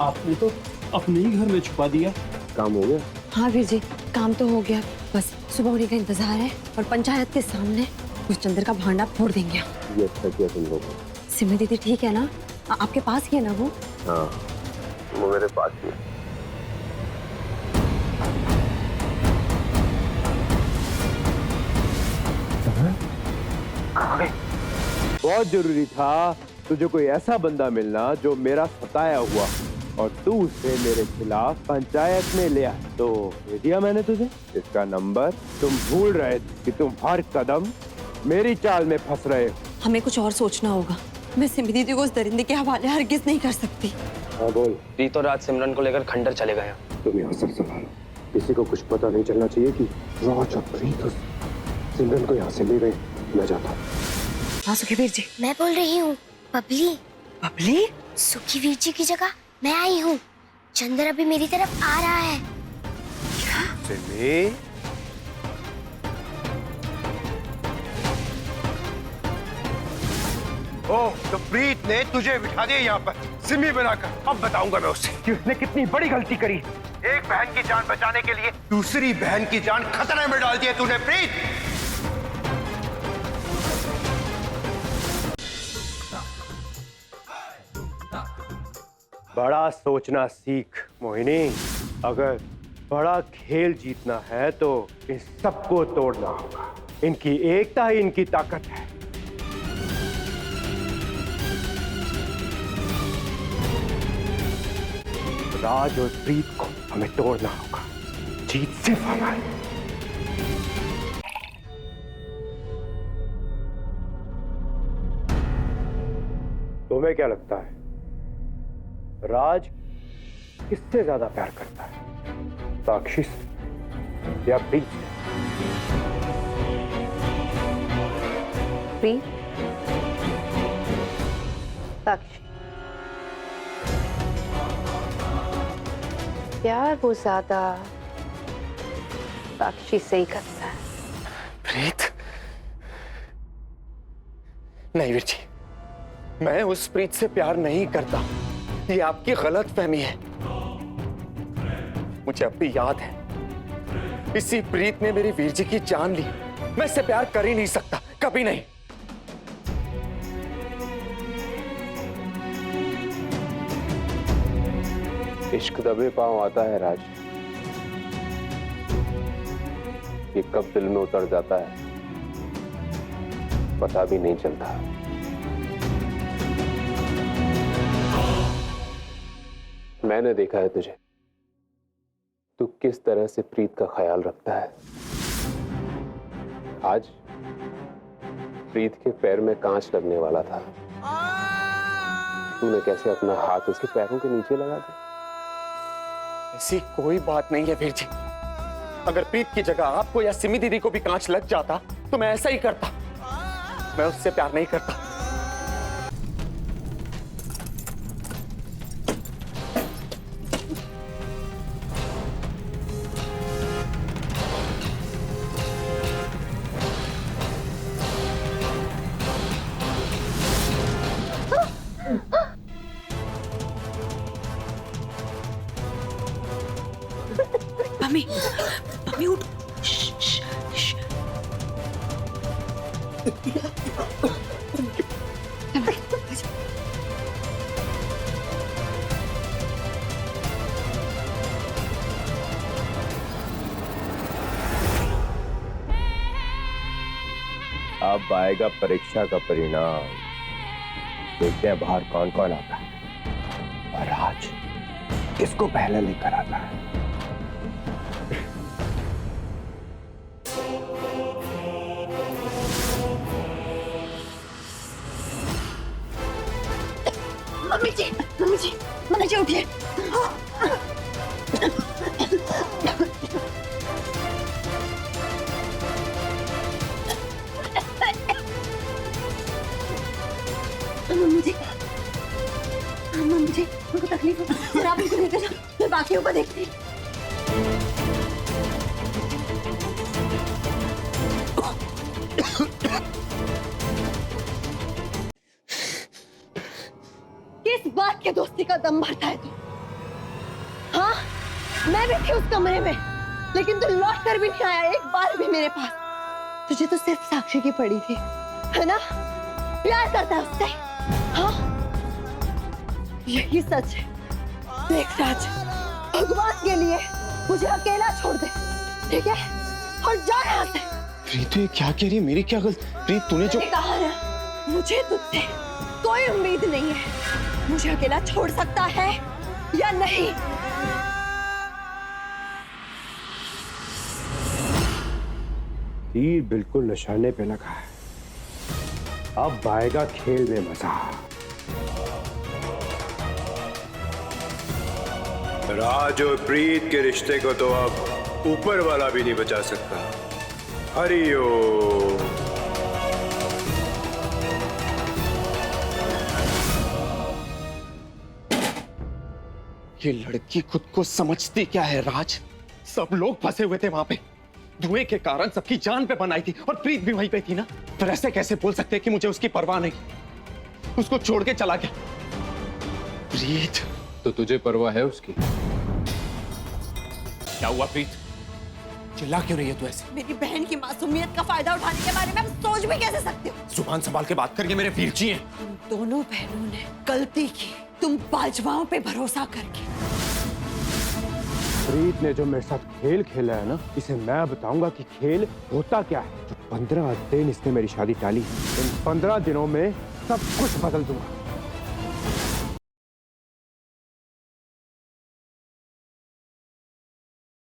आपने तो अपने ही घर में छुपा दिया। काम हो गया? हाँ वीर जी, काम तो हो गया, बस सुबह होने का इंतजार है और पंचायत के सामने उस चंद्र का भांडा फोड़ देंगे। ये अच्छा किया तुम लोगों। सिमी दीदी ठीक है ना? आपके पास ही है ना वो? हाँ, वो मेरे पास ही है। बहुत जरूरी था तुझे कोई ऐसा बंदा मिलना जो मेरा सताया हुआ, और तू उसे मेरे खिलाफ पंचायत में ले आया। तो दे दिया मैंने तुझे इसका नंबर। तुम भूल रहे थे कि तुम हर कदम मेरी चाल में फंस रहे हो। हमें कुछ और सोचना होगा। मैं सिमी दीदी को उस दरिंदे के हवाले हरगिज नहीं कर सकती। हाँ बोल। प्रीत और राज सिमरन को लेकर खंडर चले गए। तुम यहाँ सब संभालो, किसी को कुछ पता नहीं चलना चाहिए कि राज और प्रीत सिमरन को यहाँ से ले गए। मैं जाता हूँ। हाँ सुखी वीर जी। मैं बोल रही हूँ बबली। बबली? सुखी वीर जी की जगह मैं आई हूँ। चंद्र अभी मेरी तरफ आ रहा है। सिमी, ओह, तो प्रीत ने तुझे बिठा दिया यहाँ पर सिमी बनाकर। अब बताऊंगा मैं उसे कि उसने कितनी बड़ी गलती करी। एक बहन की जान बचाने के लिए दूसरी बहन की जान खतरे में डाल दी है तूने प्रीत। बड़ा सोचना सीख मोहिनी। अगर बड़ा खेल जीतना है तो इन सबको तोड़ना होगा। इनकी एकता ही इनकी ताकत है। राज और प्रीत को हमें तोड़ना होगा। जीत सिर्फ हमारी। तुम्हें क्या लगता है राज किससे ज्यादा प्यार करता है, साक्षी से या प्रीत से? प्रीत? साक्षी। प्यार वो ज्यादा साक्षी से ही करता है। प्रीत? नहीं वीर जी, मैं उस प्रीत से प्यार नहीं करता। ये आपकी गलत फहमी है। मुझे अब भी याद है, इसी प्रीत ने मेरी वीर जी की जान ली। मैं इससे प्यार कर ही नहीं सकता, कभी नहीं। इश्क दबे पांव आता है राज। ये कब दिल में उतर जाता है पता भी नहीं चलता। मैंने देखा है तुझे, तू किस तरह से प्रीत का ख्याल रखता है। आज प्रीत के पैर में कांच लगने वाला था, तूने कैसे अपना हाथ उसके पैरों के नीचे लगा दिया। ऐसी कोई बात नहीं है वीर जी। अगर प्रीत की जगह आपको या सिमी दीदी को भी कांच लग जाता तो मैं ऐसा ही करता। मैं उससे प्यार नहीं करता। मम्मी, मम्मी उठ। अब आएगा परीक्षा का परिणाम। देखते हैं बाहर कौन कौन आता है और आज किसको पहले लेकर आता है। मम्मी जी, मम्मी जी, मम्मी जी उठिए। मम्मी जी, मम्मी जी, उनको तकलीफ हो, जरा आप उनको लेकर जाओ, मैं बाकियों को देखती हूँ। किस बात के दोस्ती का दम भरता है तू? हाँ, मैं भी थी उस कमरे में, लेकिन तू लौट कर भी नहीं आया एक बार भी मेरे पास। तुझे तो सिर्फ साक्षी की पड़ी थी, है ना? प्यार करता है उससे, हाँ? यही सच है। देख राज, भगवान के लिए मुझे अकेला छोड़ दे, ठीक है? और जा यहाँ से। प्रीत तू ये क्या कह रही है? मेरी क्या गलती? प्रीत तूने जो मैंने कहा ना, मुझे तुझसे कोई उम्मीद नहीं है। मुझे अकेला छोड़ सकता है या नहीं? तीर बिल्कुल निशाने पे लगा है। अब आएगा खेल में मजा। राज और प्रीत के रिश्ते को तो अब ऊपर वाला भी नहीं बचा सकता। हरिओम। ये लड़की खुद को समझती क्या है राज? सब लोग फंसे हुए थे वहां पे, धुएं के कारण सबकी जान पे बनाई थी, और प्रीत भी वहीं पे थी ना। फिर ऐसे कैसे बोल सकते कि मुझे उसकी परवाह नहीं? उसको छोड़ के चला गया। प्रीत, तो तुझे परवाह है उसकी? क्या हुआ प्रीत? चिल्ला क्यों रही है तू ऐसे? मेरी बहन की मासूमियत का फायदा उठाने के बारे में आप सोच भी कैसे सकते हो? जुबान संभाल के बात करिए, मेरे वीर जी हैं। तुम दोनों बहनों ने गलती की, तुम बाजवाओं पे भरोसा करके। प्रीत ने जो मेरे साथ खेल खेला है ना, इसे मैं बताऊंगा कि खेल होता क्या है। जो 15 दिन इसने मेरी शादी टाली, इन 15 दिनों में सब कुछ बदल दूंगा।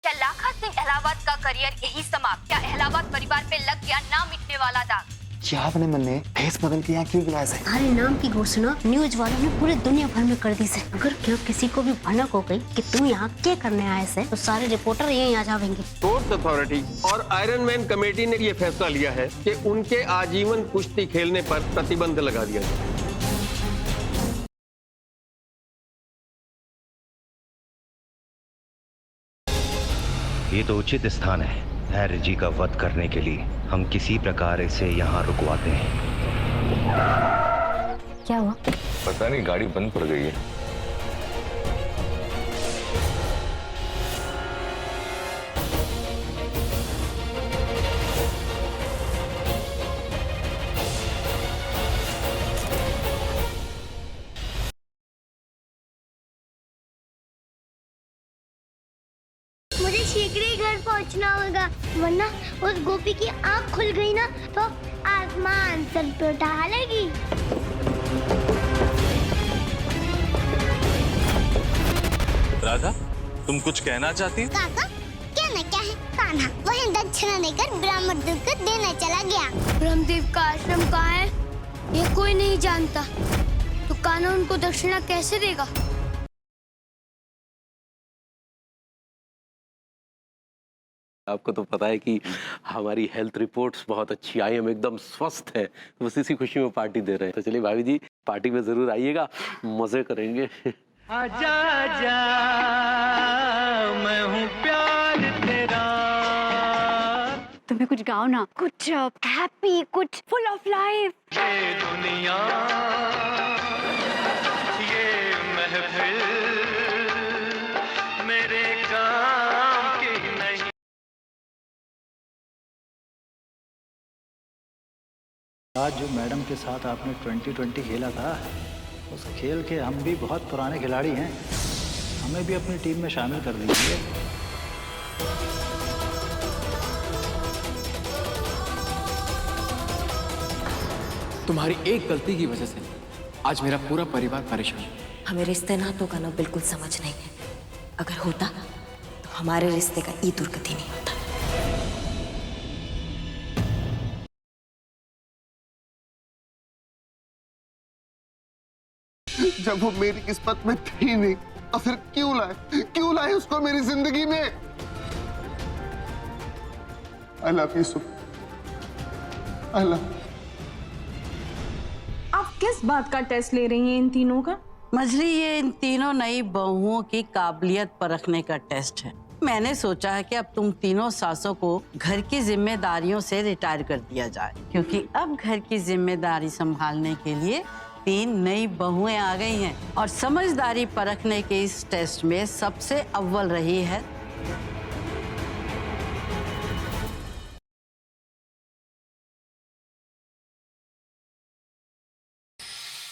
क्या लाखा सिंह अहलावत का करियर यही समाप्त? क्या अहलावत परिवार पे लग गया ना मिटने वाला दाग? क्या आपने मन ने फेस बदल के यहाँ क्यों बुलाया है? तुम्हारे नाम की घोषणा न्यूज वालों ने पूरे दुनिया भर में कर दी से। अगर क्यों किसी को भी भनक हो गई कि तुम यहाँ क्या करने आए से, तो सारे रिपोर्टर यहीं आ जाएंगे। स्पोर्ट्स अथॉरिटी और आयरन मैन कमेटी ने ये फैसला लिया है कि उनके आजीवन कुश्ती खेलने पर प्रतिबंध लगा दिया जाए। ये तो उचित स्थान है धैर्य जी का वध करने के लिए। हम किसी प्रकार इसे यहाँ रुकवाते हैं। क्या हुआ? पता नहीं, गाड़ी बंद पड़ गई है। मुझे शीघ्र ही घर पहुंचना होगा, वरना उस गोपी की आंख खुल गई ना तो आसमान सर पे उठा लेगी। राधा, तुम कुछ कहना चाहती हो? काका, कहना क्या है? कान्हा वही दक्षिणा लेकर ब्रह्मदेव को देने चला गया। ब्रह्मदेव का आश्रम कहाँ है? ये कोई नहीं जानता, तो कान्हा उनको दक्षिणा कैसे देगा? आपको तो पता है कि हमारी हेल्थ रिपोर्ट्स बहुत अच्छी आई, हम एकदम स्वस्थ हैं, बस इसी खुशी में पार्टी दे रहे हैं। तो चलिए भाभी जी, पार्टी में जरूर आइएगा, मजे करेंगे। आजा आजा, मैं हूँ प्यार तेरा। तुम्हें कुछ गाओ ना, कुछ हैप्पी, कुछ फुल ऑफ लाइफ। ये दुनिया, ये महफिल मेरे काम की नहीं। आज जो मैडम के साथ आपने 2020 खेला था, उस खेल के हम भी बहुत पुराने खिलाड़ी हैं, हमें भी अपनी टीम में शामिल कर दीजिए। तुम्हारी एक गलती की वजह से आज मेरा पूरा परिवार परेशान है। हमें रिश्ते नातों का ना बिल्कुल समझ नहीं है। अगर होता तो हमारे रिश्ते का ई दुर्गति नहीं होता। जब वो मेरी किस्मत में थी नहीं, तो फिर क्यों लाए उसको मेरी जिंदगी में? I love you, Sue. I love you. आप किस बात का टेस्ट ले रही हैं इन तीनों का? मजली, ये इन तीनों नई बहुओं की काबिलियत परखने का टेस्ट है। मैंने सोचा है कि अब तुम तीनों सासों को घर की जिम्मेदारियों से रिटायर कर दिया जाए, क्योंकि अब घर की जिम्मेदारी संभालने के लिए 3 नई बहुएं आ गई हैं और समझदारी परखने के इस टेस्ट में सबसे अव्वल रही है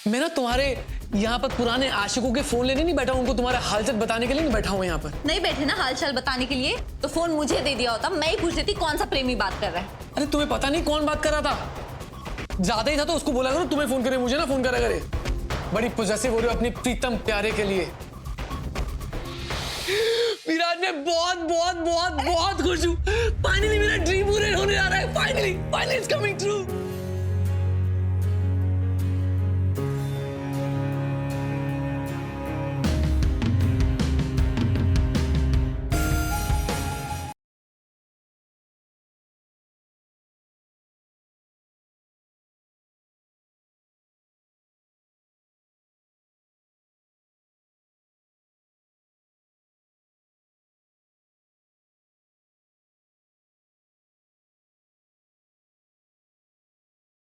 मैं ना तुम्हारे यहाँ पर पुराने आशिकों के फोन लेने नहीं बैठा हूँ, उनको तुम्हारा हालचाल बताने के लिए नहीं बैठा हूँ यहाँ पर। नहीं बैठे ना हालचाल बताने के लिए तो फोन मुझे दे दिया होता, मैं ही पूछ लेती कौन सा प्रेमी बात कर रहा है। अरे तुम्हें पता नहीं कौन बात कर रहा था? ज्यादा ही था तो उसको बोला करो तुम्हें फोन करे, मुझे ना फोन करा करे। बड़ी पॉजेसिव हो रही हो अपनी प्रीतम प्यारे के लिए। विराज मैं बहुत बहुत बहुत बहुत खुश हूँ। फाइनली मेरा ड्रीम पूरा होने जा रहा है। Finally it's coming true.